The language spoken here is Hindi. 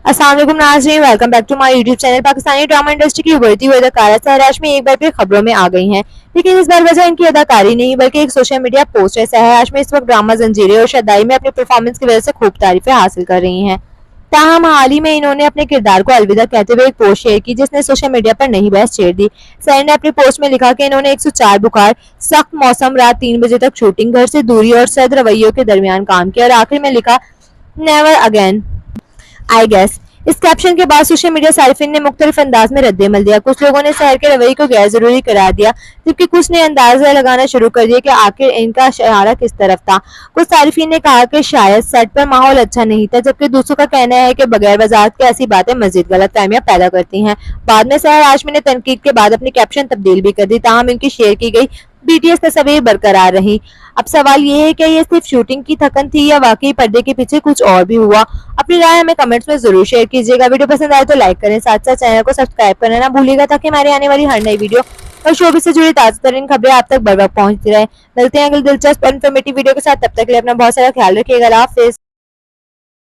अस्सलाम वालेकुम नाज़रीन, welcome back to my YouTube channel. Pakistani drama industry की उभरती हुई अदाकारा सहर हाशमी एक बार फिर खबरों में आ गई हैं, लेकिन इस बार वजह इनकी अदाकारी नहीं बल्कि एक सोशल मीडिया पोस्ट है। सहर हाशमी इस वक्त ड्रामा जंजीरें और शदाई में अपनी परफॉर्मेंस की वजह से खूब तारीफें हासिल कर रही हैं। ताहम हाल ही में इन्होंने अपने किरदार को अलविदा कहते हुए एक पोस्ट शेयर की जिसने सोशल मीडिया पर नई बहस छेड़ दी। सहर ने अपनी पोस्ट में लिखा कि इन्होंने 104 बुखार, सख्त मौसम, रात 3 बजे तक शूटिंग, घर से दूरी और सर्द रवैयों के दरमियान काम किया और आखिर में लिखा नेवर अगेन आई गेस। इस कैप्शन के बाद सोशल मीडिया सारिफिन ने मुख्तलिफ अंदाज में रद्द-ए-अमल दिया। कुछ लोगों ने सहर के रवैये को गैर जरूरी करार दिया, जबकि कुछ ने अंदाजा लगाना शुरू कर दिया कि आखिर इनका इशारा किस तरफ था। कुछ सारिफिन ने कहा कि शायद सेट पर माहौल अच्छा नहीं था, जबकि दूसरों का कहना है कि बगैर वजाहत के ऐसी बातें मजीद गलतफहमियां पैदा करती हैं। बाद में सहर हाशमी ने तनकीद के बाद अपनी कैप्शन तब्दील भी कर दी, ताहम इनकी शेयर की गई बीटीएस तस्वीर बरकरार रही। अब सवाल ये है कि ये सिर्फ शूटिंग की थकन थी या वाकई पर्दे के पीछे कुछ और भी हुआ। अपनी राय हमें कमेंट्स में जरूर शेयर कीजिएगा। वीडियो पसंद आए तो लाइक करें, साथ साथ चैनल को सब्सक्राइब करना ना भूलिएगा ताकि हमारी आने वाली हर नई वीडियो और शोबिस से जुड़ी ताज़ा तरीन खबरें आप तक बर वक्त पहुंचती रहे। मिलते हैं अगली दिलचस्प और इन्फॉर्मेटिव वीडियो के साथ, तब तक के लिए अपना बहुत सारा ख्याल रखिएगा। अल्लाह हाफिज़।